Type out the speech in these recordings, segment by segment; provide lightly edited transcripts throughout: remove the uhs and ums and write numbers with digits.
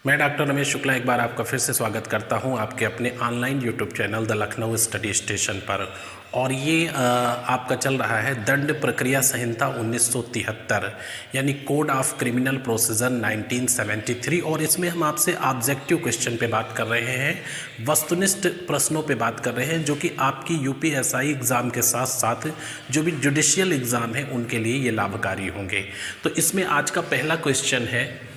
मैं डॉक्टर रमेश शुक्ला एक बार आपका फिर से स्वागत करता हूं आपके अपने online YouTube channel the Lucknow study station पर। और ये आपका चल रहा है दंड प्रक्रिया संहिता 1973 यानी कोड ऑफ क्रिमिनल प्रोसीजर 1973। और इसमें हम आपसे ऑब्जेक्टिव क्वेश्चन पे बात कर रहे हैं, वस्तुनिष्ठ प्रश्नों पे बात कर रहे हैं, जो कि आपकी यूपीएसआई एग्ज़ाम के साथ साथ जो भी जुडिशियल एग्ज़ाम है उनके लिए ये लाभकारी होंगे। तो इसमें आज का पहला क्वेश्चन है,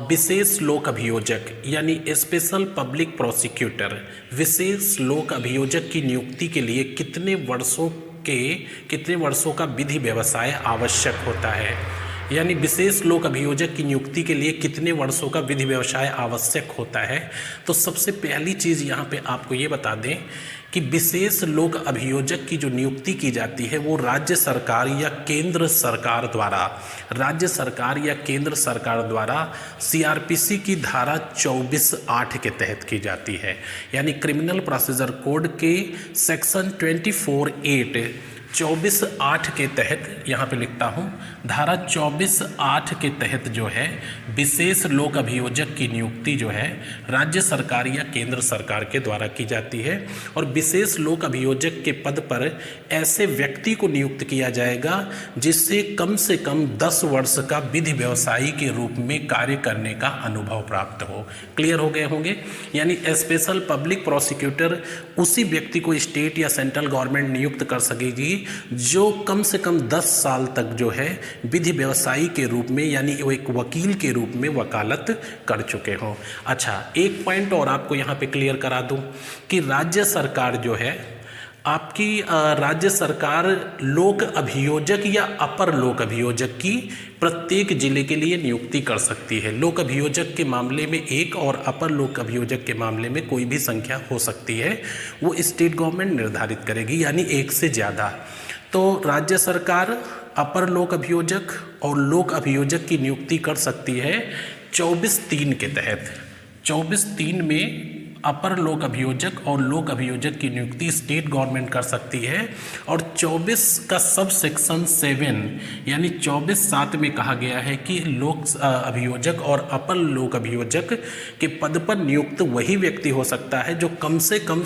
विशेष लोक अभियोजक यानी स्पेशल पब्लिक प्रोसिक्यूटर विशेष लोक अभियोजक की नियुक्ति के लिए कितने वर्षों का विधि व्यवसाय आवश्यक होता है। यानी विशेष लोक अभियोजक की नियुक्ति के लिए कितने वर्षों का विधि व्यवसाय आवश्यक होता है। तो सबसे पहली चीज़ यहाँ पे आपको ये बता दें कि विशेष लोक अभियोजक की जो नियुक्ति की जाती है वो राज्य सरकार या केंद्र सरकार द्वारा सीआरपीसी की धारा 24(8) के तहत की जाती है। यानी क्रिमिनल प्रोसीजर कोड के सेक्शन 24(8) के तहत यहाँ पे लिखता हूँ, धारा 24(8) के तहत जो है विशेष लोक अभियोजक की नियुक्ति जो है राज्य सरकार या केंद्र सरकार के द्वारा की जाती है। और विशेष लोक अभियोजक के पद पर ऐसे व्यक्ति को नियुक्त किया जाएगा जिससे कम से कम 10 वर्ष का विधि व्यवसायी के रूप में कार्य करने का अनुभव प्राप्त हो। क्लियर हो गए होंगे। यानी स्पेशल पब्लिक प्रोसिक्यूटर उसी व्यक्ति को स्टेट या सेंट्रल गवर्नमेंट नियुक्त कर सकेगी जो कम से कम 10 साल तक जो है विधि व्यवसायी के रूप में यानी वो एक वकील के रूप में वकालत कर चुके हों। अच्छा, एक पॉइंट और आपको यहाँ पे क्लियर करा दूं कि राज्य सरकार जो है आपकी राज्य सरकार लोक अभियोजक या अपर लोक अभियोजक की प्रत्येक जिले के लिए नियुक्ति कर सकती है। लोक अभियोजक के मामले में एक और अपर लोक अभियोजक के मामले में कोई भी संख्या हो सकती है, वो स्टेट गवर्नमेंट निर्धारित करेगी, यानी एक से ज़्यादा। तो राज्य सरकार अपर लोक अभियोजक और लोक अभियोजक की नियुक्ति कर सकती है 24(3) के तहत। 24(3) में अपर लोक अभियोजक और लोक अभियोजक की नियुक्ति स्टेट गवर्नमेंट कर सकती है। और 24 का सब सेक्शन 7 यानी 24(7) में कहा गया है कि लोक अभियोजक और अपर लोक अभियोजक के पद पर नियुक्त वही व्यक्ति हो सकता है जो कम से कम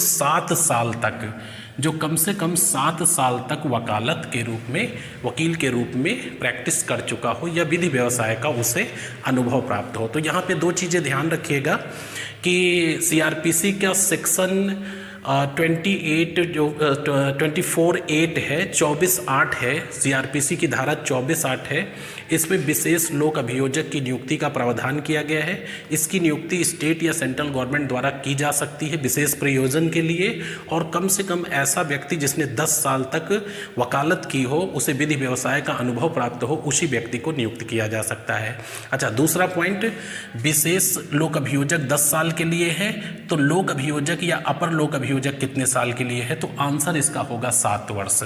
7 साल तक वकालत के रूप में वकील के रूप में प्रैक्टिस कर चुका हो या विधि व्यवसाय का उसे अनुभव प्राप्त हो। तो यहाँ पे दो चीज़ें ध्यान रखिएगा कि सीआरपीसी का सेक्शन 24(8) है, 24(8) है, सीआरपीसी की धारा 24(8) है। इसमें विशेष लोक अभियोजक की नियुक्ति का प्रावधान किया गया है। इसकी नियुक्ति स्टेट या सेंट्रल गवर्नमेंट द्वारा की जा सकती है विशेष प्रयोजन के लिए, और कम से कम ऐसा व्यक्ति जिसने 10 साल तक वकालत की हो, उसे विधि व्यवसाय का अनुभव प्राप्त हो, उसी व्यक्ति को नियुक्त किया जा सकता है। अच्छा, दूसरा पॉइंट, विशेष लोक अभियोजक 10 साल के लिए है, तो लोक अभियोजक या अपर लोक अभियोजक कितने साल के लिए है? तो आंसर इसका होगा 7 वर्ष।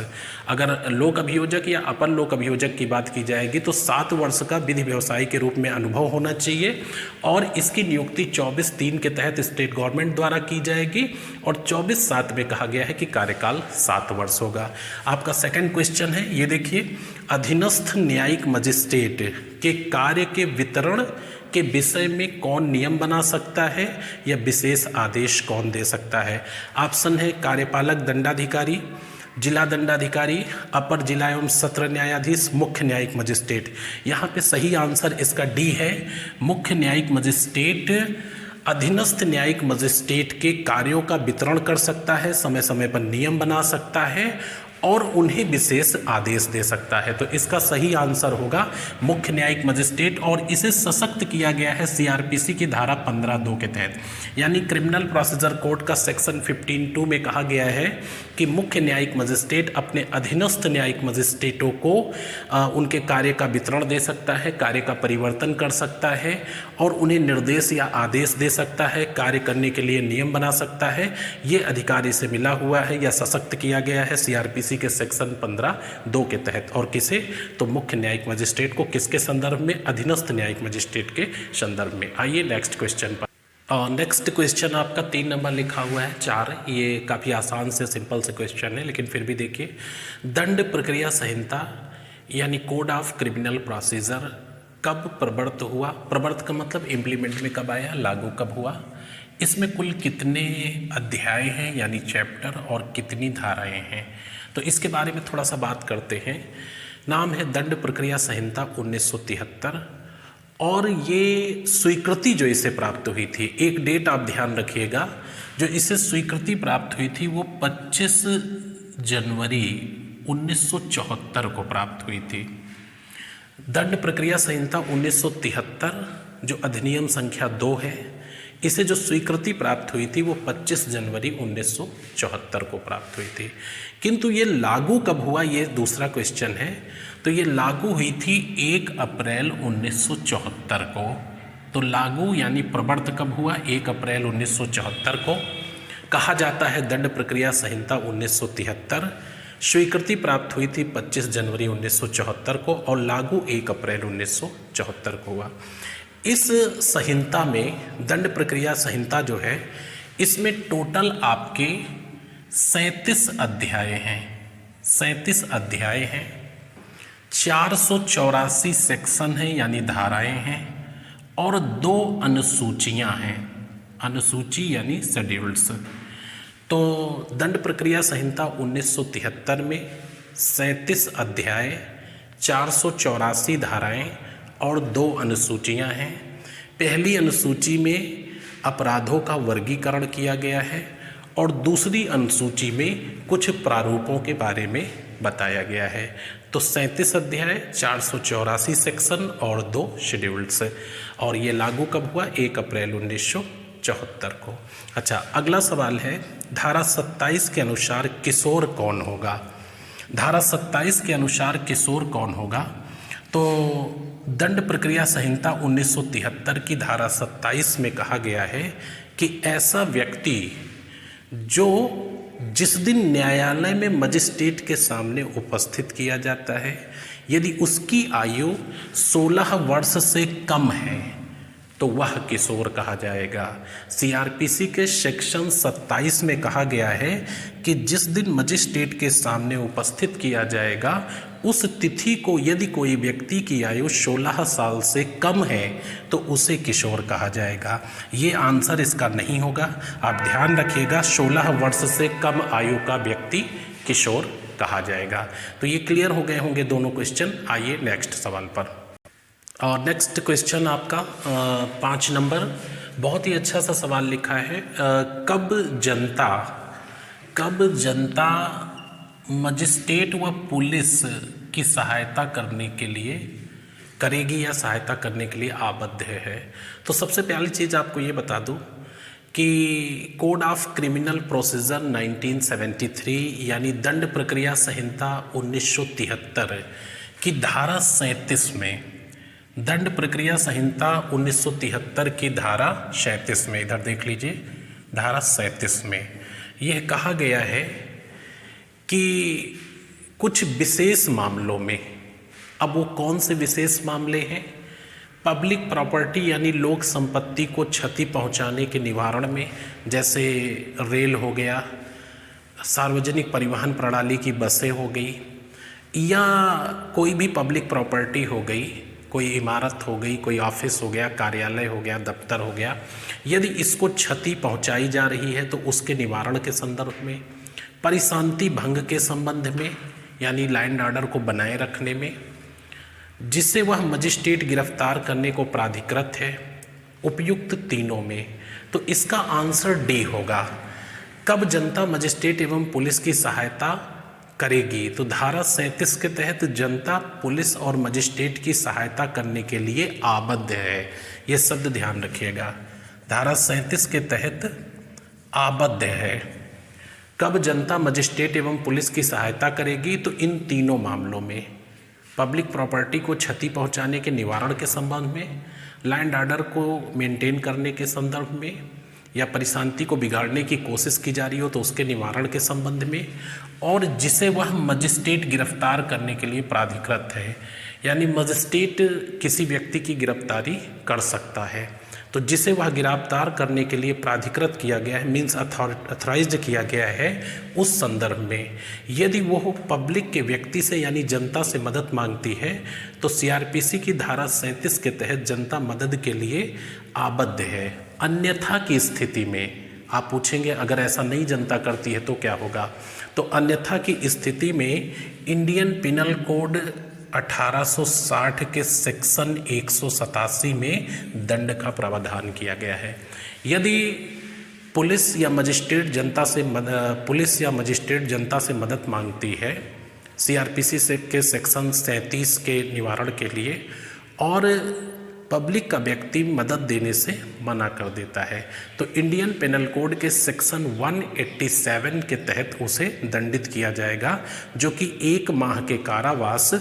अगर लोक अभियोजक या अपर लोक अभियोजक की बात की जाएगी तो 7 वर्ष का विधि व्यवसायी के रूप में अनुभव होना चाहिए। और इसकी नियुक्ति 24(3) के तहत स्टेट गवर्नमेंट द्वारा की जाएगी। और 24(7) में कहा गया है कि कार्यकाल 7 वर्ष होगा। आपका सेकंड क्वेश्चन है, ये देखिए, अधीनस्थ न्यायिक मजिस्ट्रेट के कार्य के वितरण के विषय में कौन नियम बना सकता है या विशेष आदेश कौन दे सकता है? ऑप्शन है कार्यपालक दंडाधिकारी, जिला दंडाधिकारी, अपर जिला एवं सत्र न्यायाधीश, मुख्य न्यायिक मजिस्ट्रेट। यहाँ पे सही आंसर इसका डी है, मुख्य न्यायिक मजिस्ट्रेट अधीनस्थ न्यायिक मजिस्ट्रेट के कार्यों का वितरण कर सकता है, समय समय पर नियम बना सकता है और उन्हें विशेष आदेश दे सकता है। तो इसका सही आंसर होगा मुख्य न्यायिक मजिस्ट्रेट, और इसे सशक्त किया गया है सीआरपीसी की धारा 15(2) के तहत। यानी क्रिमिनल प्रोसीजर कोड का सेक्शन 15(2) में कहा गया है कि मुख्य न्यायिक मजिस्ट्रेट अपने अधीनस्थ न्यायिक मजिस्ट्रेटों को उनके कार्य का वितरण दे सकता है, कार्य का परिवर्तन कर सकता है और उन्हें निर्देश या आदेश दे सकता है, कार्य करने के लिए नियम बना सकता है। ये अधिकार इसे मिला हुआ है या सशक्त किया गया है सीआरपीसी के सेक्शन 15(2) के तहत। और किसे? तो मुख्य न्यायिक मजिस्ट्रेट को। किसके संदर्भ में? अधीनस्थ न्यायिक मजिस्ट्रेट के संदर्भ में। आइए नेक्स्ट क्वेश्चन पर। नेक्स्ट क्वेश्चन आपका 3 नंबर लिखा हुआ है 4। ये काफ़ी आसान से सिंपल से क्वेश्चन है, लेकिन फिर भी देखिए, दंड प्रक्रिया संहिता यानी कोड ऑफ क्रिमिनल प्रोसीजर कब प्रवर्त हुआ, प्रवर्त का मतलब इम्प्लीमेंट में कब आया, लागू कब हुआ, इसमें कुल कितने अध्याय हैं यानी चैप्टर और कितनी धाराएं हैं, तो इसके बारे में थोड़ा सा बात करते हैं। नाम है दंड प्रक्रिया संहिता 1973 और ये स्वीकृति जो इसे प्राप्त हुई थी, एक डेट आप ध्यान रखिएगा, जो इसे स्वीकृति प्राप्त हुई थी वो 25 जनवरी 1974 को प्राप्त हुई थी। दंड प्रक्रिया संहिता 1973 जो अधिनियम संख्या 2 है, इसे जो स्वीकृति प्राप्त हुई थी वो 25 जनवरी 1974 को प्राप्त हुई थी। किंतु ये लागू कब हुआ, ये दूसरा क्वेश्चन है। तो ये लागू हुई थी 1 अप्रैल 1974 को। तो लागू यानी प्रवर्त कब हुआ, 1 अप्रैल 1974 को। कहा जाता है दंड प्रक्रिया संहिता 1973, स्वीकृति प्राप्त हुई थी 25 जनवरी 1974 को और लागू 1 अप्रैल 1974 को हुआ। इस संहिता में दंड प्रक्रिया संहिता जो है, इसमें टोटल आपके 37 अध्याय हैं, 37 अध्याय हैं, 484 सेक्शन हैं यानी धाराएं हैं और 2 अनुसूचियां हैं, अनुसूची यानी शेड्यूल्स। तो दंड प्रक्रिया संहिता 1973 में 37 अध्याय, 484 धाराएं और 2 अनुसूचियां हैं। पहली अनुसूची में अपराधों का वर्गीकरण किया गया है और दूसरी अनुसूची में कुछ प्रारूपों के बारे में बताया गया है। तो 37 अध्याय, 484 सेक्शन और 2 शेड्यूल्स, और ये लागू कब हुआ, 1 अप्रैल 1974 को। अच्छा, अगला सवाल है, धारा 27 के अनुसार किशोर कौन होगा। धारा 27 के अनुसार किशोर कौन होगा, तो दंड प्रक्रिया संहिता 1973 की धारा 27 में कहा गया है कि ऐसा व्यक्ति जो जिस दिन न्यायालय में मजिस्ट्रेट के सामने उपस्थित किया जाता है, यदि उसकी आयु 16 वर्ष से कम है तो वह किशोर कहा जाएगा। सीआरपीसी के सेक्शन 27 में कहा गया है कि जिस दिन मजिस्ट्रेट के सामने उपस्थित किया जाएगा उस तिथि को यदि कोई व्यक्ति की आयु 16 साल से कम है तो उसे किशोर कहा जाएगा। ये आंसर इसका नहीं होगा, आप ध्यान रखिएगा, 16 वर्ष से कम आयु का व्यक्ति किशोर कहा जाएगा। तो ये क्लियर हो गए होंगे दोनों क्वेश्चन। आइए नेक्स्ट सवाल पर। और नेक्स्ट क्वेश्चन आपका 5 नंबर, बहुत ही अच्छा सा सवाल लिखा है। कब जनता मजिस्ट्रेट व पुलिस की सहायता करने के लिए करेगी या सहायता करने के लिए आबद्ध है। तो सबसे पहली चीज़ आपको ये बता दूं कि कोड ऑफ क्रिमिनल प्रोसीजर 1973 यानी दंड प्रक्रिया संहिता 1973 की धारा 37 में, दंड प्रक्रिया संहिता 1973 की धारा 37 में, इधर देख लीजिए, धारा 37 में यह कहा गया है कि कुछ विशेष मामलों में, अब वो कौन से विशेष मामले हैं, पब्लिक प्रॉपर्टी यानी लोक संपत्ति को क्षति पहुंचाने के निवारण में, जैसे रेल हो गया, सार्वजनिक परिवहन प्रणाली की बसें हो गई, या कोई भी पब्लिक प्रॉपर्टी हो गई, कोई इमारत हो गई, कोई ऑफिस हो गया, कार्यालय हो गया, दफ्तर हो गया, यदि इसको क्षति पहुंचाई जा रही है तो उसके निवारण के संदर्भ में, परिशांति भंग के संबंध में यानी लैंड एंड ऑर्डर को बनाए रखने में, जिसे वह मजिस्ट्रेट गिरफ्तार करने को प्राधिकृत है, उपयुक्त तीनों में। तो इसका आंसर डी होगा। कब जनता मजिस्ट्रेट एवं पुलिस की सहायता करेगी, तो धारा 37 के तहत जनता पुलिस और मजिस्ट्रेट की सहायता करने के लिए आबद्ध है। ये शब्द ध्यान रखिएगा, धारा 37 के तहत आबद्ध है। कब जनता मजिस्ट्रेट एवं पुलिस की सहायता करेगी, तो इन तीनों मामलों में, पब्लिक प्रॉपर्टी को क्षति पहुंचाने के निवारण के संबंध में, लैंड ऑर्डर को मेंटेन करने के संदर्भ में, या परिशांति को बिगाड़ने की कोशिश की जा रही हो तो उसके निवारण के संबंध में, और जिसे वह मजिस्ट्रेट गिरफ्तार करने के लिए प्राधिकृत है, यानी मजिस्ट्रेट किसी व्यक्ति की गिरफ्तारी कर सकता है। तो जिसे वह गिरफ्तार करने के लिए प्राधिकृत किया गया है, मीन्स अथॉराइज्ड किया गया है, उस संदर्भ में यदि वो पब्लिक के व्यक्ति से यानी जनता से मदद मांगती है तो सीआरपीसी की धारा 37 के तहत जनता मदद के लिए आबद्ध है। अन्यथा की स्थिति में आप पूछेंगे अगर ऐसा नहीं जनता करती है तो क्या होगा, तो अन्यथा की स्थिति में इंडियन पिनल कोड 1860 के सेक्शन 187 में दंड का प्रावधान किया गया है। यदि पुलिस या मजिस्ट्रेट जनता से मदद मांगती है सीआरपीसी के सेक्शन 37 के निवारण के लिए और पब्लिक का व्यक्ति मदद देने से मना कर देता है तो इंडियन पेनल कोड के सेक्शन 187 के तहत उसे दंडित किया जाएगा, जो कि 1 माह के कारावास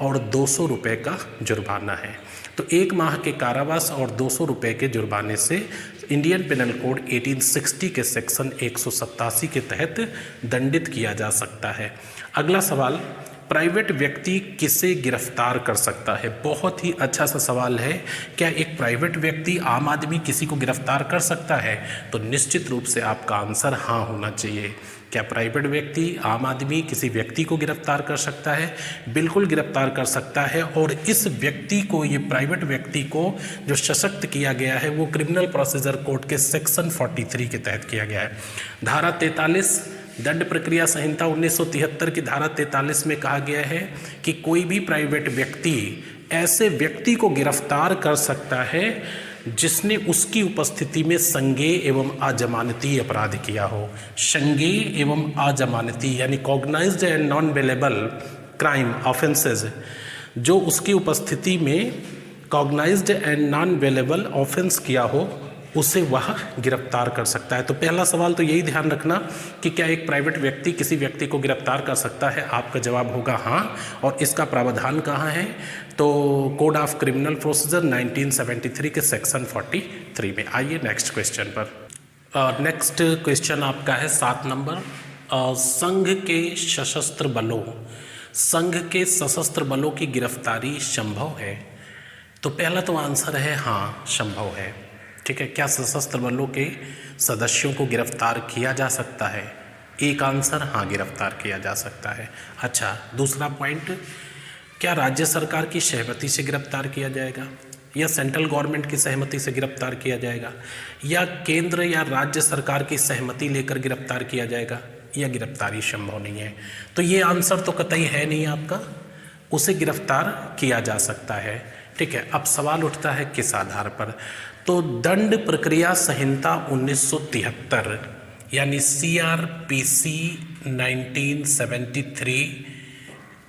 और 200 रुपये का जुर्माना है। तो 1 माह के कारावास और 200 रुपये के जुर्माने से इंडियन पेनल कोड 1860 के सेक्शन 187 के तहत दंडित किया जा सकता है। अगला सवाल, प्राइवेट व्यक्ति किसे गिरफ्तार कर सकता है? बहुत ही अच्छा सा सवाल है। क्या एक प्राइवेट व्यक्ति, आम आदमी किसी को गिरफ्तार कर सकता है? तो निश्चित रूप से आपका आंसर हाँ होना चाहिए। क्या प्राइवेट व्यक्ति, आम आदमी किसी व्यक्ति को गिरफ्तार कर सकता है? बिल्कुल गिरफ्तार कर सकता है। और इस व्यक्ति को, ये प्राइवेट व्यक्ति को जो सशक्त किया गया है वो क्रिमिनल प्रोसीजर कोड के सेक्शन 43 के तहत किया गया है। धारा 43 दंड प्रक्रिया संहिता 1973 की धारा 43 में कहा गया है कि कोई भी प्राइवेट व्यक्ति ऐसे व्यक्ति को गिरफ्तार कर सकता है जिसने उसकी उपस्थिति में संज्ञेय एवं अजमानती अपराध किया हो। संज्ञेय एवं अजमानती यानी cognized and non bailable crime offences, जो उसकी उपस्थिति में cognized and non bailable offence किया हो उसे वह गिरफ्तार कर सकता है। तो पहला सवाल तो यही ध्यान रखना कि क्या एक प्राइवेट व्यक्ति किसी व्यक्ति को गिरफ्तार कर सकता है? आपका जवाब होगा हाँ। और इसका प्रावधान कहाँ है? तो कोड ऑफ क्रिमिनल प्रोसीजर 1973 के सेक्शन 43 में। आइए नेक्स्ट क्वेश्चन पर। नेक्स्ट क्वेश्चन आपका है 7 नंबर। संघ के सशस्त्र बलों की गिरफ्तारी संभव है? तो पहला तो आंसर है हाँ, संभव है। ठीक है, क्या सशस्त्र बलों के सदस्यों को गिरफ्तार किया जा सकता है? एक आंसर हाँ, गिरफ्तार किया जा सकता है। अच्छा, दूसरा पॉइंट, क्या राज्य सरकार की सहमति से गिरफ्तार किया जाएगा या सेंट्रल गवर्नमेंट की सहमति से गिरफ्तार किया जाएगा या केंद्र या राज्य सरकार की सहमति लेकर गिरफ्तार किया जाएगा? या गिरफ्तारी संभव नहीं है। तो ये आंसर तो कतई है नहीं आपका, उसे गिरफ्तार किया जा सकता है। ठीक है, अब सवाल उठता है किस आधार पर? तो दंड प्रक्रिया संहिता 1973 यानी सीआरपीसी 1973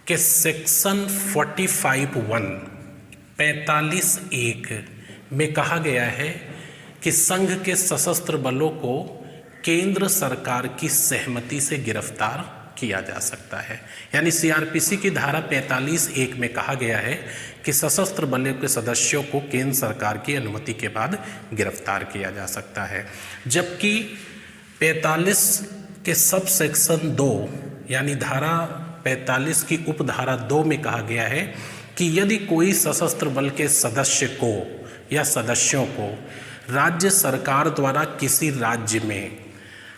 के सेक्शन 45(1) में कहा गया है कि संघ के सशस्त्र बलों को केंद्र सरकार की सहमति से गिरफ्तार किया जा सकता है। यानी सीआरपीसी की धारा 45(1) में कहा गया है कि सशस्त्र बलों के सदस्यों को केंद्र सरकार की अनुमति के बाद गिरफ्तार किया जा सकता है। जबकि 45 के सब सेक्शन 2 यानी धारा 45 की उपधारा 2 में कहा गया है कि यदि कोई सशस्त्र बल के सदस्य को या सदस्यों को राज्य सरकार द्वारा किसी राज्य में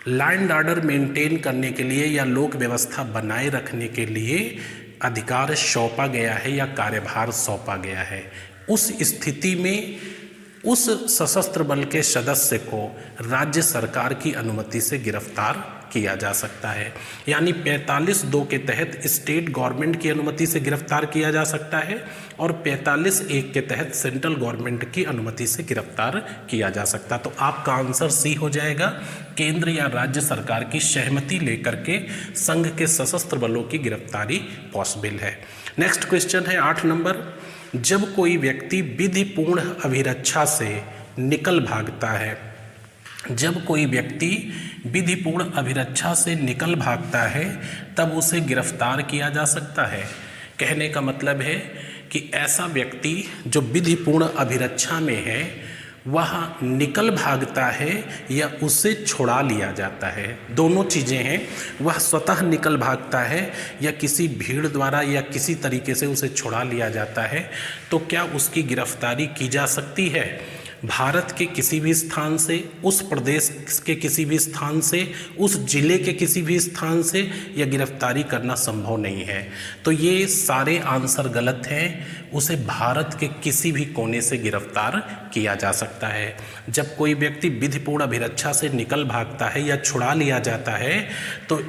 लैंड ऑर्डर मेंटेन करने के लिए या लोक व्यवस्था बनाए रखने के लिए अधिकार सौंपा गया है या कार्यभार सौंपा गया है, उस स्थिति में उस सशस्त्र बल के सदस्य को राज्य सरकार की अनुमति से गिरफ्तार किया जा सकता है। यानी 45(2) के तहत स्टेट गवर्नमेंट की अनुमति से गिरफ्तार किया जा सकता है और 45(1) के तहत सेंट्रल गवर्नमेंट की अनुमति से गिरफ्तार किया जा सकता। तो आपका आंसर सी हो जाएगा, केंद्र या राज्य सरकार की सहमति लेकर के संघ के सशस्त्र बलों की गिरफ्तारी पॉसिबल है। नेक्स्ट क्वेश्चन है 8 नंबर। जब कोई व्यक्ति विधिपूर्ण अभिरक्षा से निकल भागता है, जब कोई व्यक्ति विधिपूर्ण अभिरक्षा से निकल भागता है तब उसे गिरफ्तार किया जा सकता है। कहने का मतलब है कि ऐसा व्यक्ति जो विधिपूर्ण अभिरक्षा में है वह निकल भागता है या उसे छुड़ा लिया जाता है, दोनों चीज़ें हैं। वह स्वतः निकल भागता है या किसी भीड़ द्वारा या किसी तरीके से उसे छुड़ा लिया जाता है, तो क्या उसकी गिरफ्तारी की जा सकती है? भारत के किसी भी स्थान से, उस प्रदेश के किसी भी स्थान से, उस जिले के किसी भी स्थान से यह गिरफ्तारी करना संभव नहीं है। तो ये सारे आंसर गलत हैं। उसे भारत के किसी भी कोने से गिरफ्तार किया जा सकता है। जब कोई व्यक्ति विधिपूर्ण अभिरक्षा से निकल भागता है या छुड़ा लिया जाता है तो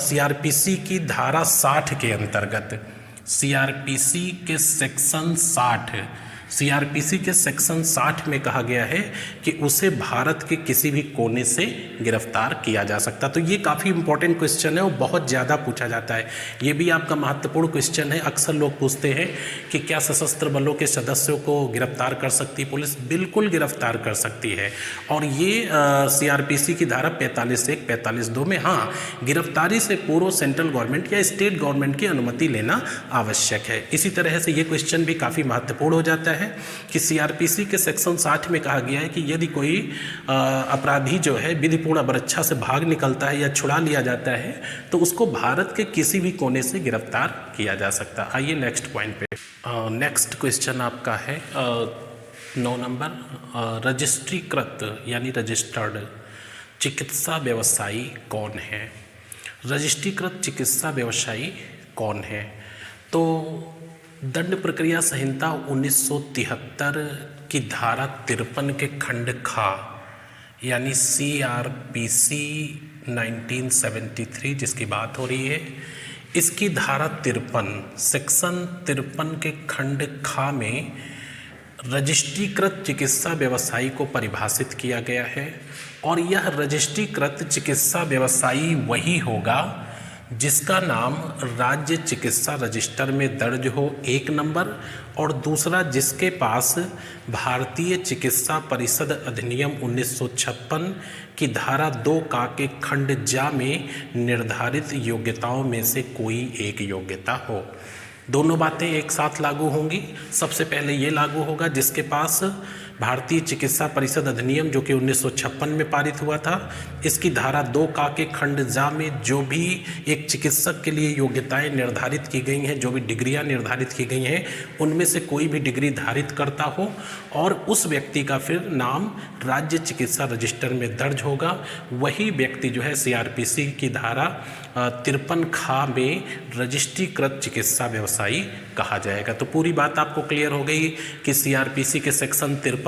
सीआरपीसी की धारा 60 के अंतर्गत, सीआरपीसी के सेक्शन 60 में कहा गया है कि उसे भारत के किसी भी कोने से गिरफ्तार किया जा सकता। तो ये काफ़ी इंपॉर्टेंट क्वेश्चन है और बहुत ज़्यादा पूछा जाता है। ये भी आपका महत्वपूर्ण क्वेश्चन है। अक्सर लोग पूछते हैं कि क्या सशस्त्र बलों के सदस्यों को गिरफ्तार कर सकती है पुलिस? बिल्कुल गिरफ्तार कर सकती है। और ये सीआरपीसी की धारा 45(1), 45(2) में हाँ, गिरफ्तारी से पूर्व सेंट्रल गवर्नमेंट या स्टेट गवर्नमेंट की अनुमति लेना आवश्यक है। इसी तरह से ये क्वेश्चन भी काफ़ी महत्वपूर्ण हो जाता है कि सीआरपीसी के सेक्शन 60 में कहा गया है कि यदि कोई अपराधी जो है विधिपूर्ण अभिरक्षा से भाग निकलता है या छुड़ा लिया जाता है तो उसको भारत के किसी भी कोने से गिरफ्तार किया जा सकता है। आइए नेक्स्ट पॉइंट पे। नेक्स्ट क्वेश्चन आपका है 9 नंबर, रजिस्ट्रीकृत यानी रजिस्टर्ड चिकित्सा व्यवसायी कौन है? रजिस्ट्रीकृत चिकित्सा व्यवसायी कौन है? तो दंड प्रक्रिया संहिता 1973 की धारा 53 के खंड खा यानी सीआरपीसी 1973 जिसकी बात हो रही है, इसकी धारा 53 सेक्शन 53 के खंड खा में रजिस्ट्रीकृत चिकित्सा व्यवसायी को परिभाषित किया गया है। और यह रजिस्ट्रीकृत चिकित्सा व्यवसायी वही होगा जिसका नाम राज्य चिकित्सा रजिस्टर में दर्ज हो, 1 नंबर, और दूसरा जिसके पास भारतीय चिकित्सा परिषद अधिनियम 1956 की धारा 2 का के खंड जा में निर्धारित योग्यताओं में से कोई एक योग्यता हो। दोनों बातें एक साथ लागू होंगी। सबसे पहले ये लागू होगा जिसके पास भारतीय चिकित्सा परिषद अधिनियम जो कि 1956 में पारित हुआ था, इसकी धारा 2 का के खंड जा में जो भी एक चिकित्सक के लिए योग्यताएं निर्धारित की गई हैं, जो भी डिग्रियां निर्धारित की गई हैं, उनमें से कोई भी डिग्री धारित करता हो और उस व्यक्ति का फिर नाम राज्य चिकित्सा रजिस्टर में दर्ज होगा, वही व्यक्ति जो है सीआरपीसी की धारा 53 खा में रजिस्ट्रीकृत चिकित्सा व्यवसायी कहा जाएगा। तो पूरी बात आपको क्लियर हो गई कि सीआरपीसी के सेक्शन 53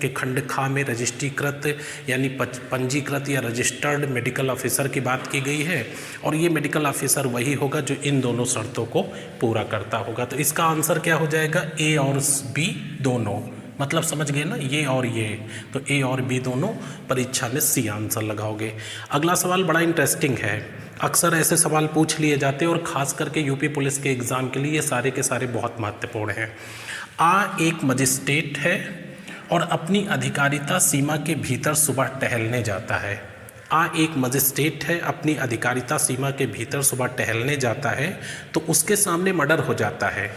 के खंड खा में रजिस्ट्रीकृत यानी पंजीकृत या रजिस्टर्ड मेडिकल ऑफिसर की बात की गई है और ये मेडिकल ऑफिसर वही होगा जो इन दोनों शर्तों को पूरा करता होगा। तो इसका आंसर क्या हो जाएगा? ए और बी दोनों, मतलब समझ गए ना, ये और ये, तो ए और बी दोनों। परीक्षा में सी आंसर लगाओगे। अगला सवाल बड़ा इंटरेस्टिंग है। अक्सर ऐसे सवाल पूछ लिए जाते हैं और ख़ास करके यूपी पुलिस के एग्ज़ाम के लिए ये सारे के सारे बहुत महत्वपूर्ण हैं। एक मजिस्ट्रेट है और अपनी अधिकारिता सीमा के भीतर सुबह टहलने जाता है। एक मजिस्ट्रेट है, अपनी अधिकारिता सीमा के भीतर सुबह टहलने जाता है, तो उसके सामने मर्डर हो जाता है,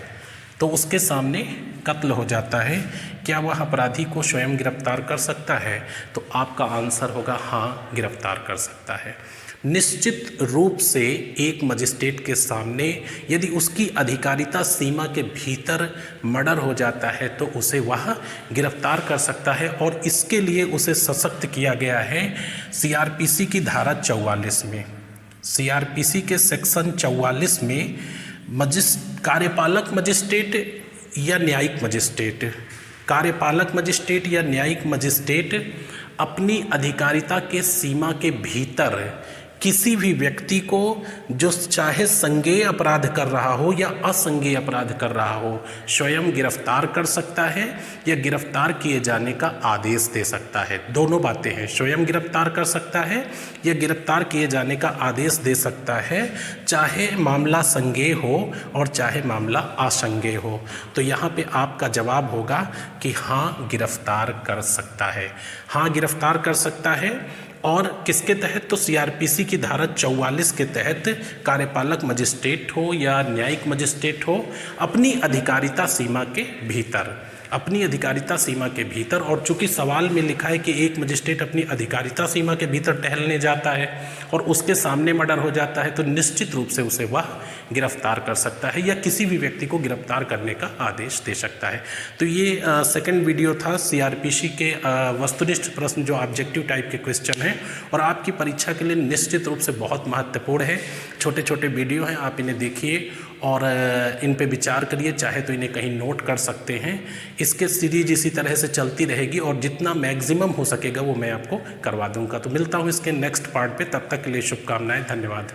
तो उसके सामने कत्ल हो जाता है। क्या वह अपराधी को स्वयं गिरफ्तार कर सकता है? तो आपका आंसर होगा हाँ, गिरफ्तार कर सकता है। निश्चित रूप से एक मजिस्ट्रेट के सामने यदि उसकी अधिकारिता सीमा के भीतर मर्डर हो जाता है तो उसे वह गिरफ्तार कर सकता है और इसके लिए उसे सशक्त किया गया है सीआरपीसी की धारा 44 में। सीआरपीसी के सेक्शन 44 में कार्यपालक मजिस्ट्रेट या न्यायिक मजिस्ट्रेट, कार्यपालक मजिस्ट्रेट या न्यायिक मजिस्ट्रेट अपनी अधिकारिता के सीमा के भीतर किसी भी व्यक्ति को जो चाहे संज्ञेय अपराध कर रहा हो या असंज्ञेय अपराध कर रहा हो स्वयं गिरफ्तार कर सकता है या गिरफ्तार किए जाने का आदेश दे सकता है। दोनों बातें हैं, स्वयं गिरफ्तार कर सकता है या गिरफ्तार किए जाने का आदेश दे सकता है, चाहे मामला संज्ञेय हो और चाहे मामला असंज्ञेय हो। तो यहाँ पे आपका जवाब होगा कि हाँ, गिरफ्तार कर सकता है। हाँ, गिरफ्तार कर सकता है। और किसके तहत? तो सीआरपीसी की धारा 44 के तहत कार्यपालक मजिस्ट्रेट हो या न्यायिक मजिस्ट्रेट हो, अपनी अधिकारिता सीमा के भीतर अपनी अधिकारिता सीमा के भीतर, और चूंकि सवाल में लिखा है कि एक मजिस्ट्रेट अपनी अधिकारिता सीमा के भीतर टहलने जाता है और उसके सामने मर्डर हो जाता है, तो निश्चित रूप से उसे वह गिरफ्तार कर सकता है या किसी भी व्यक्ति को गिरफ्तार करने का आदेश दे सकता है। तो ये सेकंड वीडियो था सीआरपीसी के वस्तुनिष्ठ प्रश्न जो ऑब्जेक्टिव टाइप के क्वेश्चन हैं और आपकी परीक्षा के लिए निश्चित रूप से बहुत महत्वपूर्ण है। छोटे छोटे वीडियो हैं, आप इन्हें देखिए और इन पे विचार करिए, चाहे तो इन्हें कहीं नोट कर सकते हैं। इसके सीरीज इसी तरह से चलती रहेगी और जितना मैक्सिमम हो सकेगा वो मैं आपको करवा दूंगा। तो मिलता हूँ इसके नेक्स्ट पार्ट पे, तब तक के लिए शुभकामनाएं, धन्यवाद।